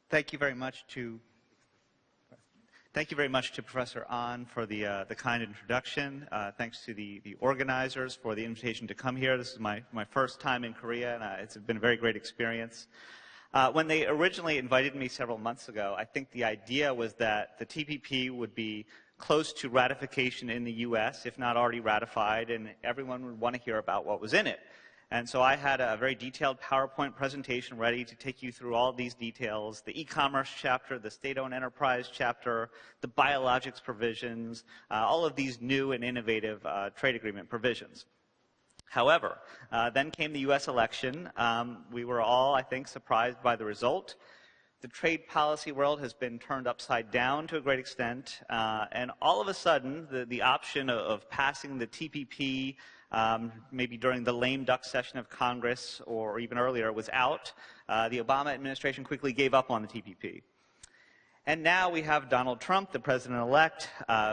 Thank you very much to Professor Ahn for the kind introduction. Thanks to the organizers for the invitation to come here. This is my first time in Korea, and it's been a very great experience. When they originally invited me several months ago, I think the idea was that the TPP would be close to ratification in the U.S., if not already ratified, and everyone would want to hear about what was in it. And so I had a very detailed PowerPoint presentation ready to take you through all of these details, the e-commerce chapter, the state-owned enterprise chapter, the biologics provisions, all of these new and innovative trade agreement provisions. However, then came the U.S. election. We were all, I think, surprised by the result. The trade policy world has been turned upside down to a great extent, and all of a sudden, the option of passing the TPP maybe during the lame duck session of Congress or even earlier was out. The Obama administration quickly gave up on the TPP. And now we have Donald Trump, the president-elect,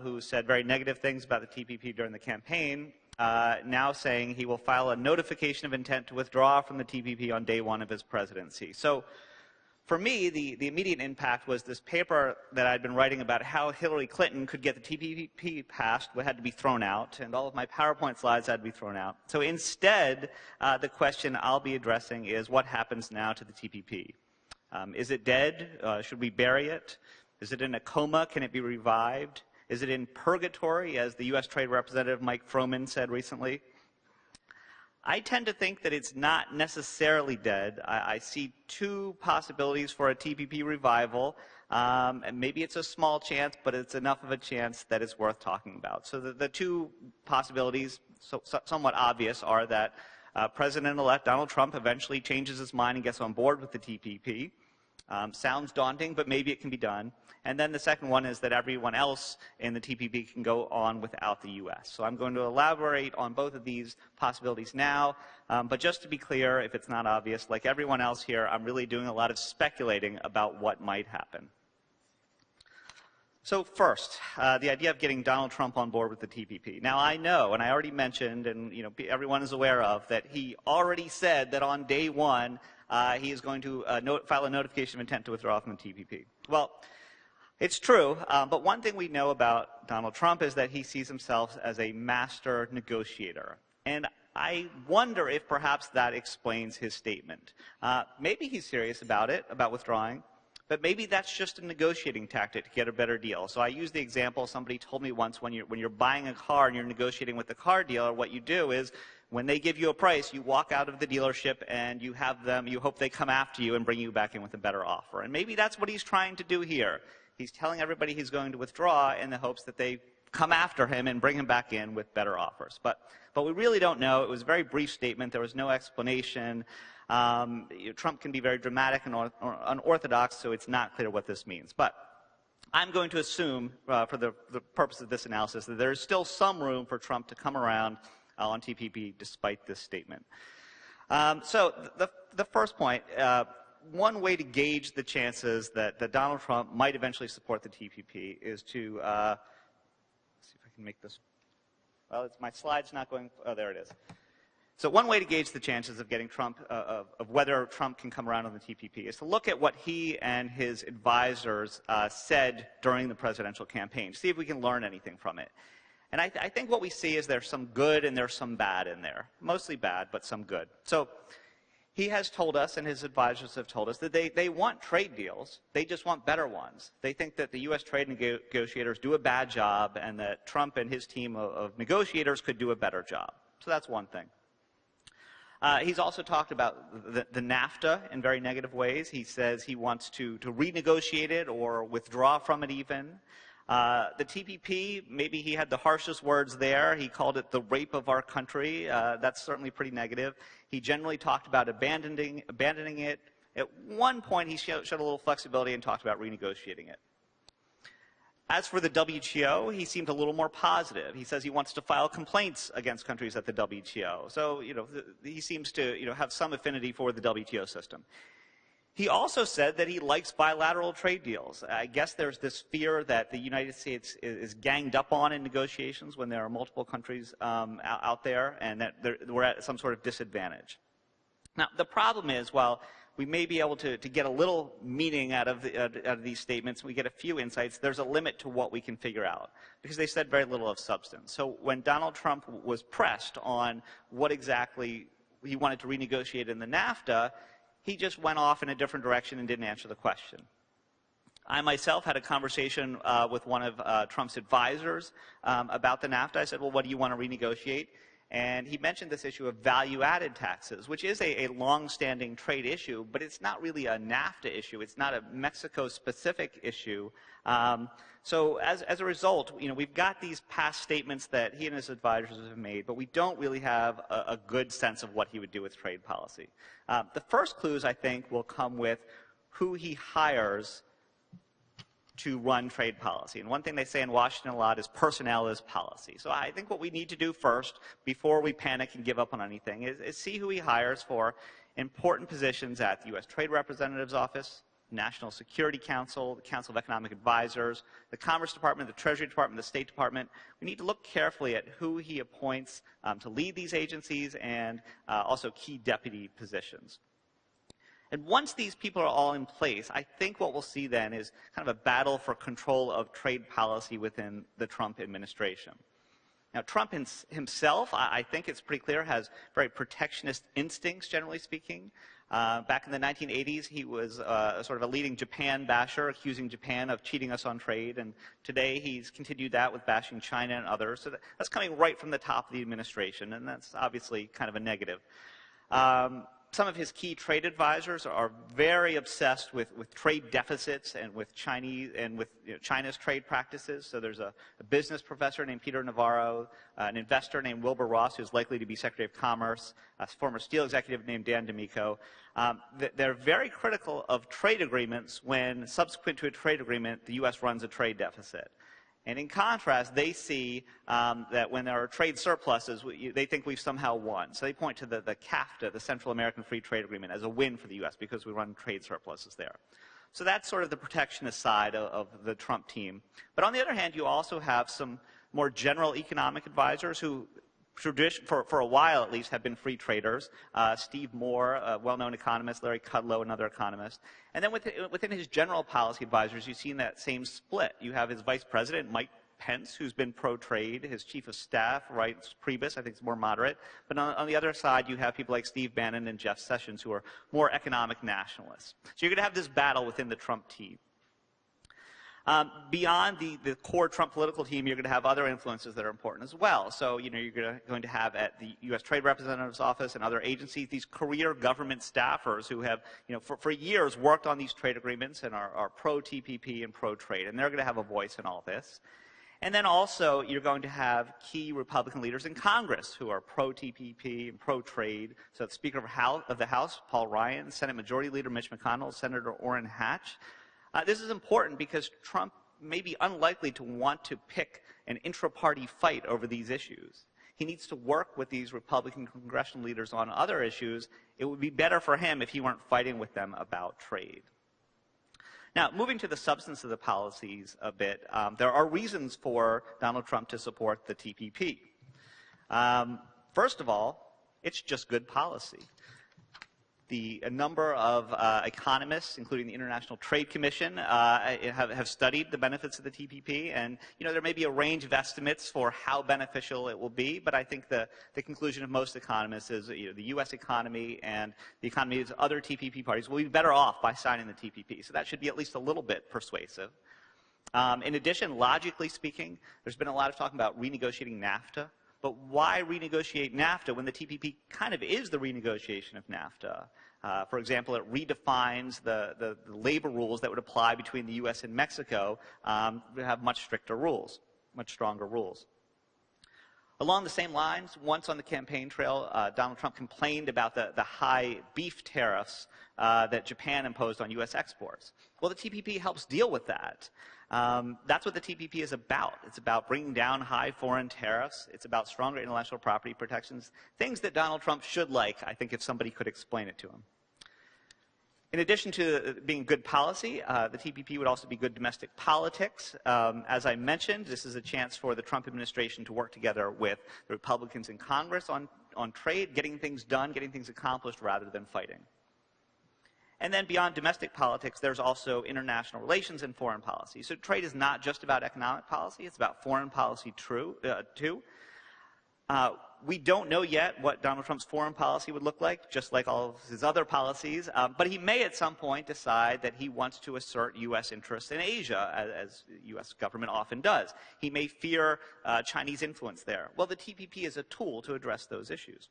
who said very negative things about the TPP during the campaign, now saying he will file a notification of intent to withdraw from the TPP on day one of his presidency. So for me, the immediate impact was this paper that I'd been writing about how Hillary Clinton could get the TPP passed had to be thrown out, and all of my PowerPoint slides had to be thrown out. So instead, the question I'll be addressing is what happens now to the TPP? Is it dead? Should we bury it? Is it in a coma? Can it be revived? Is it in purgatory, as the U.S. Trade Representative Mike Froman said recently? I tend to think that it's not necessarily dead. I see two possibilities for a TPP revival, and maybe it's a small chance, but it's enough of a chance that it's worth talking about. So the two possibilities, somewhat obvious, are that President-elect Donald Trump eventually changes his mind and gets on board with the TPP. Sounds daunting, but maybe it can be done. And then the second one is that everyone else in the TPP can go on without the U.S. So I'm going to elaborate on both of these possibilities now. But just to be clear, if it's not obvious, like everyone else here, I'm really doing a lot of speculating about what might happen. So first, the idea of getting Donald Trump on board with the TPP. Now I know, and I already mentioned, and everyone is aware of, that he already said that on day one, he is going to file a notification of intent to withdraw from the TPP. Well, it's true, but one thing we know about Donald Trump is that he sees himself as a master negotiator. And I wonder if perhaps that explains his statement. Maybe he's serious about it, about withdrawing, but maybe that's just a negotiating tactic to get a better deal. So I use the example somebody told me once, when you're buying a car and you're negotiating with the car dealer, what you do is, when they give you a price, you walk out of the dealership and you hope they come after you and bring you back in with a better offer. And maybe that's what he's trying to do here. He's telling everybody he's going to withdraw in the hopes that they come after him and bring him back in with better offers. But we really don't know. It was a very brief statement. There was no explanation. Trump can be very dramatic and unorthodox, so it's not clear what this means. But I'm going to assume, for the purpose of this analysis, that there's still some room for Trump to come around on TPP despite this statement. So the first point, one way to gauge the chances that Donald Trump might eventually support the TPP is to, let's see if I can make this, well, my slide's not going, oh, there it is. So one way to gauge the chances of getting Trump, of whether Trump can come around on the TPP is to look at what he and his advisors said during the presidential campaign, see if we can learn anything from it. And I think what we see is there's some good and there's some bad in there. Mostly bad, but some good. So he has told us, and his advisors have told us, that they want trade deals. They just want better ones. They think that the U.S. trade negotiators do a bad job and that Trump and his team of negotiators could do a better job. So that's one thing. He's also talked about the NAFTA in very negative ways. He says he wants to renegotiate it or withdraw from it even. The TPP, maybe he had the harshest words there. He called it the rape of our country. That's certainly pretty negative. He generally talked about abandoning it. At one point, he showed a little flexibility and talked about renegotiating it. As for the WTO, he seemed a little more positive. He says he wants to file complaints against countries at the WTO. So, he seems to, have some affinity for the WTO system. He also said that he likes bilateral trade deals. I guess there's this fear that the United States is ganged up on in negotiations when there are multiple countries out there and that we're at some sort of disadvantage. Now, the problem is, while we may be able to get a little meaning out of these statements. We get a few insights. There's a limit to what we can figure out because they said very little of substance. So when Donald Trump was pressed on what exactly he wanted to renegotiate in the NAFTA, he just went off in a different direction and didn't answer the question. I myself had a conversation with one of Trump's advisors about the NAFTA. I said, well, what do you want to renegotiate? And he mentioned this issue of value-added taxes, which is a long-standing trade issue, but it's not really a NAFTA issue. It's not a Mexico-specific issue. So as a result, we've got these past statements that he and his advisors have made, but we don't really have a good sense of what he would do with trade policy. The first clues, I think, will come with who he hires to run trade policy. And one thing they say in Washington a lot is personnel is policy. So I think what we need to do first, before we panic and give up on anything, is see who he hires for important positions at the U.S. Trade Representative's Office, National Security Council, the Council of Economic Advisors, the Commerce Department, the Treasury Department, the State Department. We need to look carefully at who he appoints to lead these agencies and also key deputy positions. And once these people are all in place, I think what we'll see then is kind of a battle for control of trade policy within the Trump administration. Now, Trump himself, I think it's pretty clear, has very protectionist instincts, generally speaking. Back in the 1980s, he was sort of a leading Japan basher, accusing Japan of cheating us on trade. And today, he's continued that with bashing China and others. So that's coming right from the top of the administration, and that's obviously kind of a negative. Some of his key trade advisors are very obsessed with trade deficits and with China's trade practices. So there's a business professor named Peter Navarro, an investor named Wilbur Ross, who's likely to be Secretary of Commerce, a former steel executive named Dan D'Amico. They're very critical of trade agreements when, subsequent to a trade agreement, the U.S. runs a trade deficit. And in contrast, they see that when there are trade surpluses, they think we've somehow won. So they point to the CAFTA, the Central American Free Trade Agreement, as a win for the U.S. because we run trade surpluses there. So that's sort of the protectionist side of the Trump team. But on the other hand, you also have some more general economic advisors who, for a while at least, have been free traders. Steve Moore, a well-known economist, Larry Kudlow, another economist. And then within his general policy advisors, you've seen that same split. You have his vice president, Mike Pence, who's been pro-trade. His chief of staff, Reince Priebus, I think is more moderate. But on the other side, you have people like Steve Bannon and Jeff Sessions, who are more economic nationalists. So you're going to have this battle within the Trump team. Beyond the core Trump political team, you're going to have other influences that are important as well. So, you're going to have at the U.S. Trade Representative's Office and other agencies these career government staffers who have, for years worked on these trade agreements and are pro-TPP and pro-trade. And they're going to have a voice in all this. And then also, you're going to have key Republican leaders in Congress who are pro-TPP and pro-trade. So the Speaker of the House, Paul Ryan, Senate Majority Leader Mitch McConnell, Senator Orrin Hatch. This is important because Trump may be unlikely to want to pick an intra-party fight over these issues. He needs to work with these Republican congressional leaders on other issues. It would be better for him if he weren't fighting with them about trade. Now, moving to the substance of the policies a bit, there are reasons for Donald Trump to support the TPP. First of all, it's just good policy. A number of economists, including the International Trade Commission, have studied the benefits of the TPP. And, there may be a range of estimates for how beneficial it will be, but I think the conclusion of most economists is the U.S. economy and the economies of other TPP parties will be better off by signing the TPP. So that should be at least a little bit persuasive. In addition, logically speaking, there's been a lot of talk about renegotiating NAFTA. But why renegotiate NAFTA when the TPP kind of is the renegotiation of NAFTA? For example, it redefines the labor rules that would apply between the U.S. and Mexico to have much stricter rules, much stronger rules. Along the same lines, once on the campaign trail, Donald Trump complained about the high beef tariffs that Japan imposed on U.S. exports. Well, the TPP helps deal with that. That's what the TPP is about. It's about bringing down high foreign tariffs. It's about stronger intellectual property protections, things that Donald Trump should like, I think, if somebody could explain it to him. In addition to being good policy, the TPP would also be good domestic politics. As I mentioned, this is a chance for the Trump administration to work together with the Republicans in Congress on trade, getting things done, getting things accomplished rather than fighting. And then beyond domestic politics, there's also international relations and foreign policy. So trade is not just about economic policy, it's about foreign policy too. We don't know yet what Donald Trump's foreign policy would look like, just like all of his other policies, but he may at some point decide that he wants to assert U.S. interests in Asia, as the U.S. government often does. He may fear Chinese influence there. Well, the TPP is a tool to address those issues.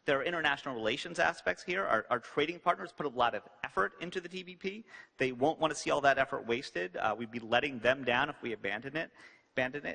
There are international relations aspects here. Our trading partners put a lot of effort into the TPP. They won't want to see all that effort wasted. We'd be letting them down if we abandon it,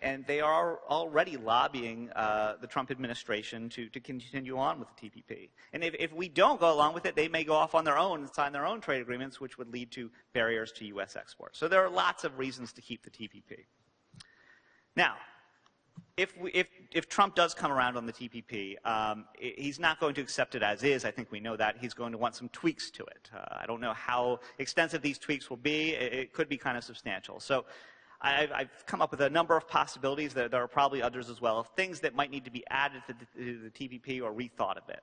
and they are already lobbying the Trump administration to continue on with the TPP. And if we don't go along with it, they may go off on their own and sign their own trade agreements, which would lead to barriers to U.S. exports. So there are lots of reasons to keep the TPP. Now, if Trump does come around on the TPP, he's not going to accept it as is. I think we know that. He's going to want some tweaks to it. I don't know how extensive these tweaks will be. It could be kind of substantial. So I've come up with a number of possibilities. There are probably others as well, of things that might need to be added to the TPP or rethought a bit.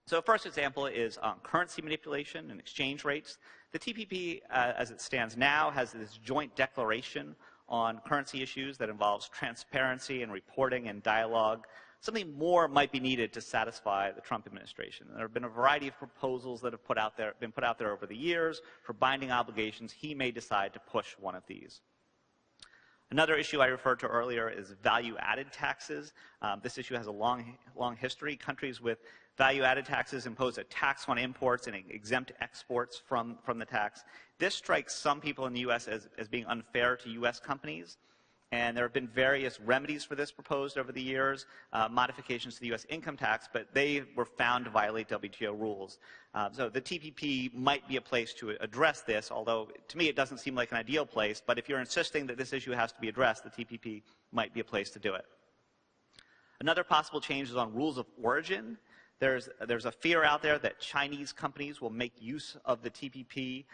So first example is currency manipulation and exchange rates. The TPP, as it stands now, has this joint declaration on currency issues that involves transparency and reporting and dialogue. Something more might be needed to satisfy the Trump administration. There have been a variety of proposals that have been put out there over the years for binding obligations. He may decide to push one of these. Another issue I referred to earlier is value-added taxes. This issue has a long history. Countries with value-added taxes impose a tax on imports and exempt exports from the tax. This strikes some people in the U.S. as being unfair to U.S. companies. And there have been various remedies for this proposed over the years, modifications to the U.S. income tax, but they were found to violate WTO rules. So the TPP might be a place to address this, although to me it doesn't seem like an ideal place. But if you're insisting that this issue has to be addressed, the TPP might be a place to do it. Another possible change is on rules of origin. There's a fear out there that Chinese companies will make use of the TPP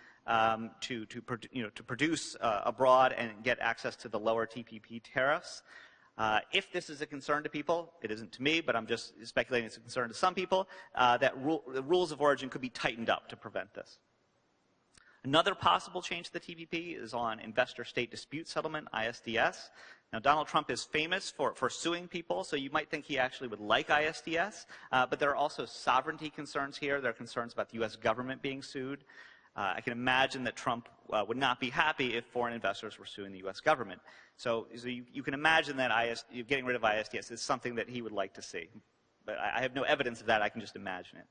to produce abroad and get access to the lower TPP tariffs. If this is a concern to people, it isn't to me, but I'm just speculating it's a concern to some people, the rules of origin could be tightened up to prevent this. Another possible change to the TPP is on investor-state dispute settlement, ISDS. Now, Donald Trump is famous for suing people, so you might think he actually would like ISDS, but there are also sovereignty concerns here. There are concerns about the U.S. government being sued. I can imagine that Trump would not be happy if foreign investors were suing the U.S. government. So you can imagine that getting rid of ISDS is something that he would like to see. But I have no evidence of that. I can just imagine it.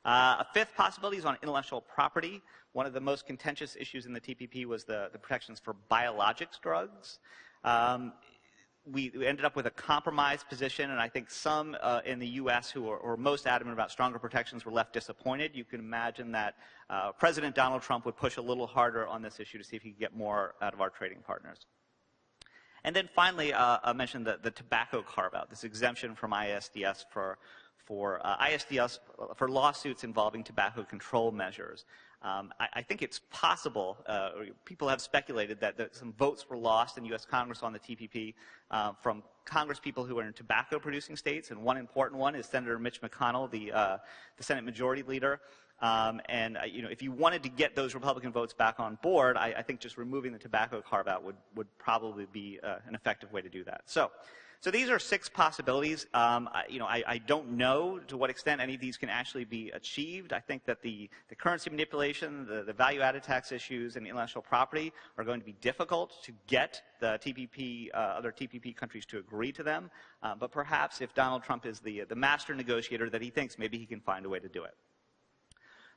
A fifth possibility is on intellectual property. One of the most contentious issues in the TPP was the protections for biologics drugs. We ended up with a compromise position, and I think some in the U.S. who are most adamant about stronger protections were left disappointed. You can imagine that President Donald Trump would push a little harder on this issue to see if he could get more out of our trading partners. And then finally, I mentioned the tobacco carve-out, this exemption from ISDS for ISDS for lawsuits involving tobacco control measures. I think it's possible, people have speculated that some votes were lost in U.S. Congress on the TPP from Congress people who are in tobacco-producing states, and one important one is Senator Mitch McConnell, the Senate Majority Leader. If you wanted to get those Republican votes back on board, I think just removing the tobacco carve-out would probably be an effective way to do that. So these are 6 possibilities. I don't know to what extent any of these can actually be achieved. I think that the currency manipulation, the value-added tax issues, and intellectual property are going to be difficult to get the TPP, other TPP countries to agree to them. But perhaps if Donald Trump is the master negotiator that he thinks, maybe he can find a way to do it.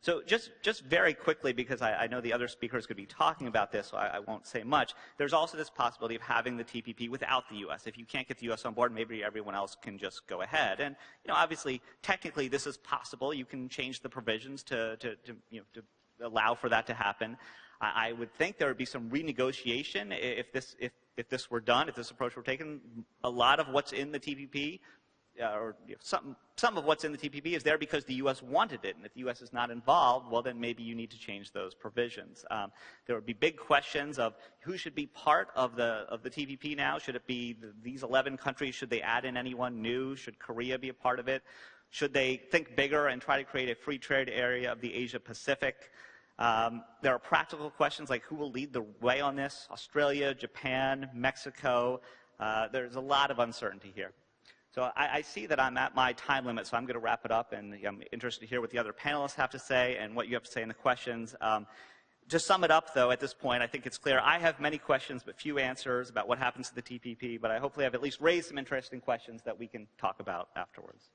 So just very quickly, because I know the other speakers could be talking about this, so I won't say much, there's also this possibility of having the TPP without the U.S. If you can't get the U.S. on board, maybe everyone else can just go ahead. And obviously, technically, this is possible. You can change the provisions to allow for that to happen. I would think there would be some renegotiation if this were done, if this approach were taken. A lot of what's in the TPP some of what's in the TPP is there because the U.S. wanted it, and if the U.S. is not involved, well, then maybe you need to change those provisions. There would be big questions of who should be part of the TPP now. Should it be these 11 countries? Should they add in anyone new? Should Korea be a part of it? Should they think bigger and try to create a free trade area of the Asia-Pacific? There are practical questions like who will lead the way on this? Australia, Japan, Mexico. There's a lot of uncertainty here. So I see that I'm at my time limit, so I'm going to wrap it up, and I'm interested to hear what the other panelists have to say and what you have to say in the questions. To sum it up, though, at this point, I think it's clear I have many questions but few answers about what happens to the TPP, but I hopefully have at least raised some interesting questions that we can talk about afterwards.